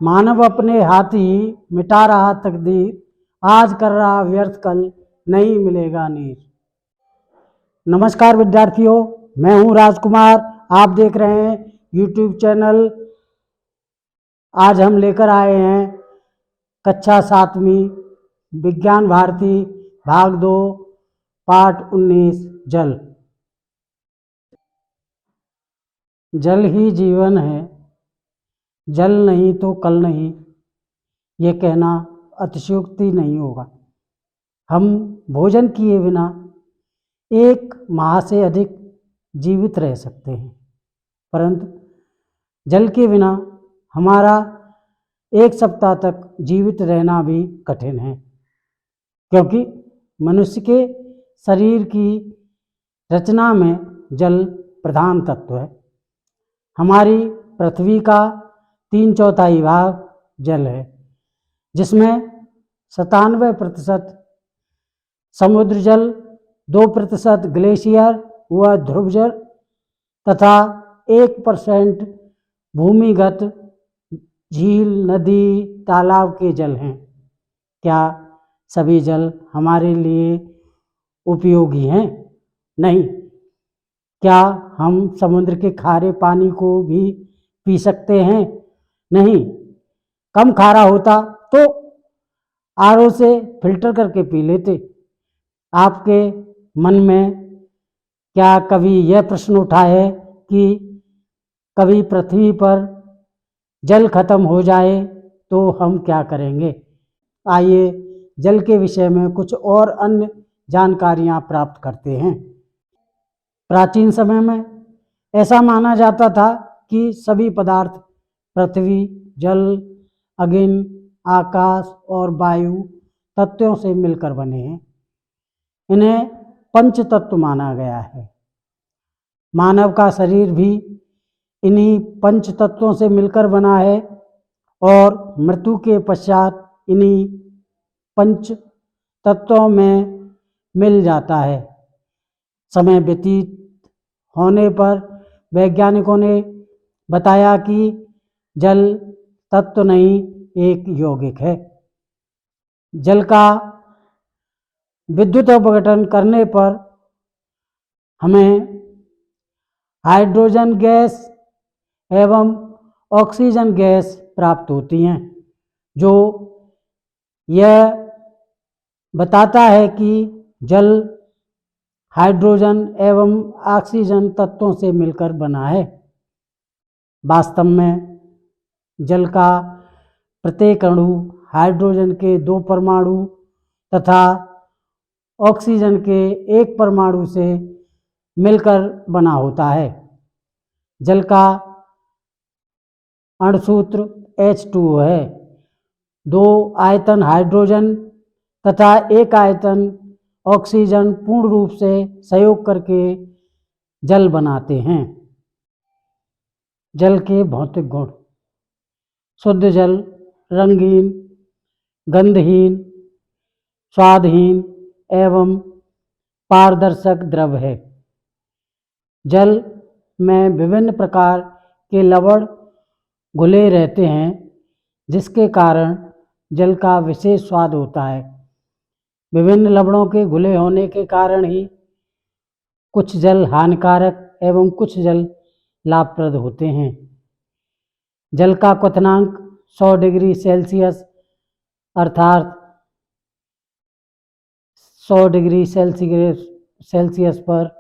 मानव अपने हाथ ही मिटा रहा तकदीर, आज कर रहा व्यर्थ कल नहीं मिलेगा नीर। नमस्कार विद्यार्थियों, मैं हूं राजकुमार। आप देख रहे हैं यूट्यूब चैनल। आज हम लेकर आए हैं कक्षा 7वीं विज्ञान भारती भाग 2 पाठ 19 जल। जल ही जीवन है, जल नहीं तो कल नहीं, ये कहना अतिशयोक्ति नहीं होगा। हम भोजन किए बिना 1 माह से अधिक जीवित रह सकते हैं, परंतु जल के बिना हमारा 1 सप्ताह तक जीवित रहना भी कठिन है, क्योंकि मनुष्य के शरीर की रचना में जल प्रधान तत्व है। हमारी पृथ्वी का 3/4 भाग जल है, जिसमें 97% समुद्र जल, 2% ग्लेशियर व ध्रुव जल तथा 1% भूमिगत झील, नदी, तालाब के जल हैं। क्या सभी जल हमारे लिए उपयोगी हैं? नहीं। क्या हम समुद्र के खारे पानी को भी पी सकते हैं? नहीं। कम खारा होता तो आरओ से फिल्टर करके पी लेते। आपके मन में क्या कभी यह प्रश्न उठा है कि कभी पृथ्वी पर जल खत्म हो जाए तो हम क्या करेंगे? आइए जल के विषय में कुछ और अन्य जानकारियां प्राप्त करते हैं। प्राचीन समय में ऐसा माना जाता था कि सभी पदार्थ पृथ्वी, जल, अग्नि, आकाश और वायु तत्वों से मिलकर बने हैं। इन्हें पंच तत्व माना गया है। मानव का शरीर भी इन्हीं पंच तत्वों से मिलकर बना है और मृत्यु के पश्चात इन्हीं पंच तत्वों में मिल जाता है। समय व्यतीत होने पर वैज्ञानिकों ने बताया कि जल तत्व नहीं, एक यौगिक है। जल का विद्युत अपघटन करने पर हमें हाइड्रोजन गैस एवं ऑक्सीजन गैस प्राप्त होती हैं, जो यह बताता है कि जल हाइड्रोजन एवं ऑक्सीजन तत्वों से मिलकर बना है। वास्तव में जल का प्रत्येक अणु हाइड्रोजन के 2 परमाणु तथा ऑक्सीजन के 1 परमाणु से मिलकर बना होता है। जल का अणुसूत्र H2O है। 2 आयतन हाइड्रोजन तथा 1 आयतन ऑक्सीजन पूर्ण रूप से सहयोग करके जल बनाते हैं। जल के भौतिक गुण: शुद्ध जल रंगहीन, गंधहीन, स्वादहीन एवं पारदर्शक द्रव है। जल में विभिन्न प्रकार के लवण घुले रहते हैं, जिसके कारण जल का विशेष स्वाद होता है। विभिन्न लवणों के घुले होने के कारण ही कुछ जल हानिकारक एवं कुछ जल लाभप्रद होते हैं। जल का क्वथनांक 100 डिग्री सेल्सियस अर्थात 100 डिग्री सेल्सियस पर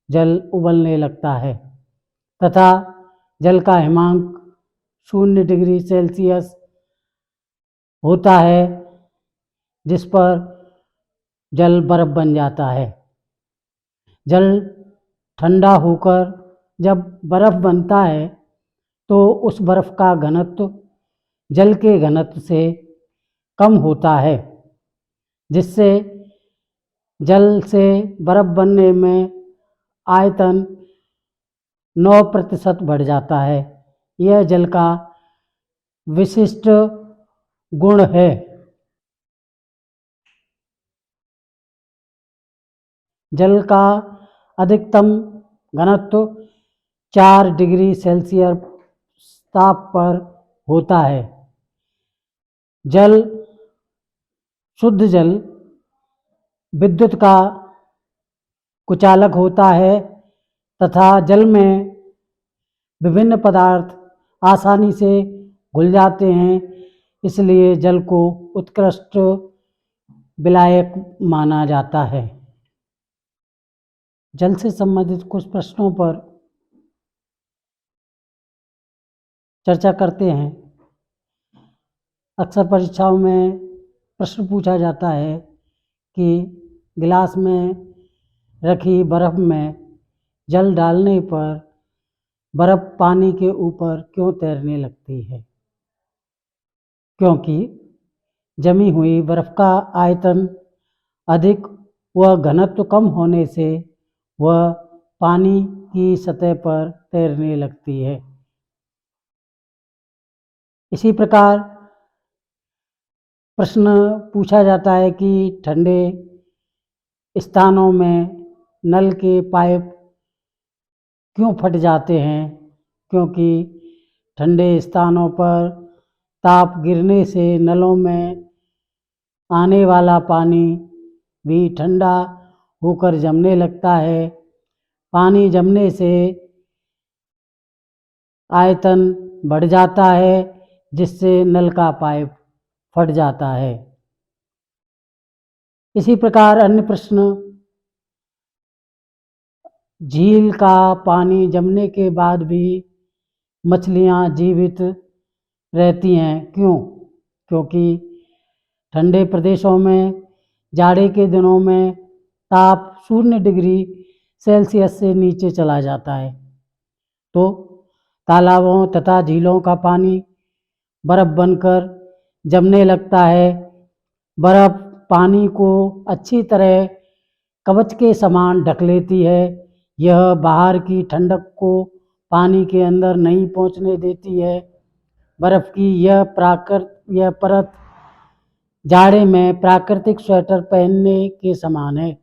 जल उबलने लगता है तथा जल का हिमांक 0 डिग्री सेल्सियस होता है, जिस पर जल बर्फ बन जाता है। जल ठंडा होकर जब बर्फ बनता है तो उस बर्फ का घनत्व जल के घनत्व से कम होता है, जिससे जल से बर्फ बनने में आयतन 9% बढ़ जाता है। यह जल का विशिष्ट गुण है। जल का अधिकतम घनत्व 4 डिग्री सेल्सियस ताप पर होता है। जल, शुद्ध जल विद्युत का कुचालक होता है तथा जल में विभिन्न पदार्थ आसानी से घुल जाते हैं, इसलिए जल को उत्कृष्ट विलायक माना जाता है। जल से संबंधित कुछ प्रश्नों पर चर्चा करते हैं। अक्सर परीक्षाओं में प्रश्न पूछा जाता है कि गिलास में रखी बर्फ़ में जल डालने पर बर्फ़ पानी के ऊपर क्यों तैरने लगती है? क्योंकि जमी हुई बर्फ़ का आयतन अधिक व घनत्व कम होने से वह पानी की सतह पर तैरने लगती है। इसी प्रकार प्रश्न पूछा जाता है कि ठंडे स्थानों में नल के पाइप क्यों फट जाते हैं? क्योंकि ठंडे स्थानों पर ताप गिरने से नलों में आने वाला पानी भी ठंडा होकर जमने लगता है। पानी जमने से आयतन बढ़ जाता है, जिससे नल का पाइप फट जाता है। इसी प्रकार अन्य प्रश्न, झील का पानी जमने के बाद भी मछलियाँ जीवित रहती हैं, क्यों? क्योंकि ठंडे प्रदेशों में जाड़े के दिनों में ताप 0 डिग्री सेल्सियस से नीचे चला जाता है, तो तालाबों तथा झीलों का पानी बर्फ़ बनकर जमने लगता है। बर्फ़ पानी को अच्छी तरह कवच के समान ढक लेती है। यह बाहर की ठंडक को पानी के अंदर नहीं पहुंचने देती है। बर्फ़ की यह परत जाड़े में प्राकृतिक स्वेटर पहनने के समान है।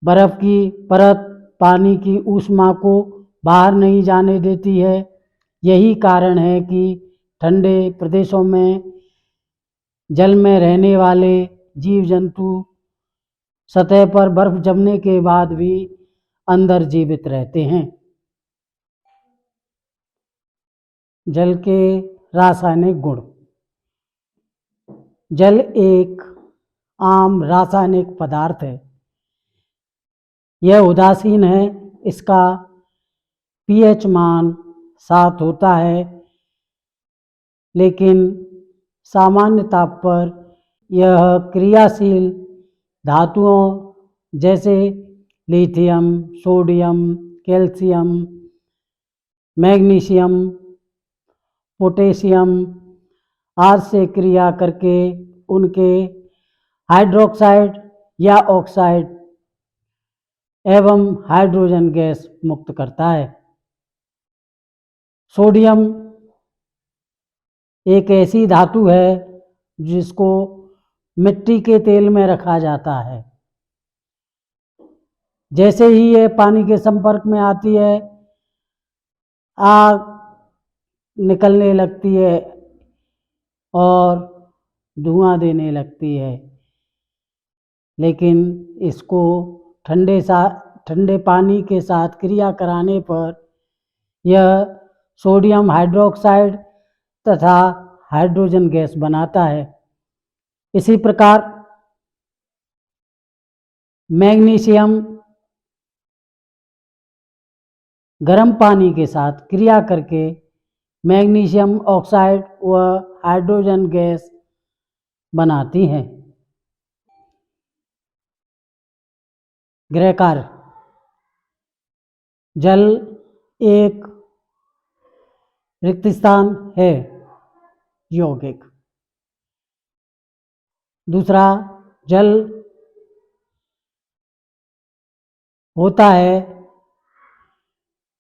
बर्फ़ की परत पानी की ऊष्मा को बाहर नहीं जाने देती है। यही कारण है कि ठंडे प्रदेशों में जल में रहने वाले जीव जंतु सतह पर बर्फ़ जमने के बाद भी अंदर जीवित रहते हैं। जल के रासायनिक गुण। जल एक आम रासायनिक पदार्थ है। यह उदासीन है। इसका pH मान 7 होता है, लेकिन सामान्य ताप पर यह क्रियाशील धातुओं जैसे lithium, sodium, calcium, magnesium, potassium आदि से क्रिया करके उनके हाइड्रोक्साइड या ऑक्साइड एवं हाइड्रोजन गैस मुक्त करता है। सोडियम एक ऐसी धातु है जिसको मिट्टी के तेल में रखा जाता है। जैसे ही ये पानी के संपर्क में आती है, आग निकलने लगती है और धुआं देने लगती है। लेकिन इसको ठंडे पानी के साथ क्रिया कराने पर यह सोडियम हाइड्रोक्साइड तथा हाइड्रोजन गैस बनाता है। इसी प्रकार मैग्नीशियम गर्म पानी के साथ क्रिया करके मैग्नीशियम ऑक्साइड व हाइड्रोजन गैस बनाती है। गृह कार्य। जल एक रिक्त स्थान है, यौगिक। दूसरा, जल होता है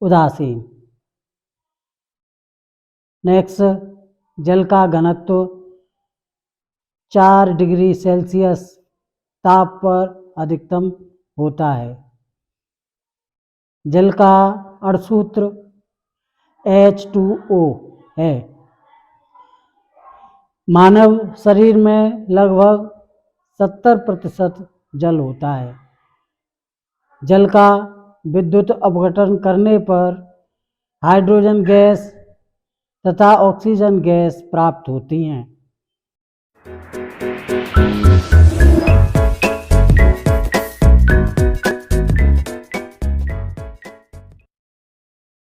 उदासीन। नेक्स्ट, जल का घनत्व 4 डिग्री सेल्सियस ताप पर अधिकतम होता है। जल का अणुसूत्र H2O है। मानव शरीर में लगभग 70% जल होता है। जल का विद्युत अपघटन करने पर हाइड्रोजन गैस तथा ऑक्सीजन गैस प्राप्त होती हैं।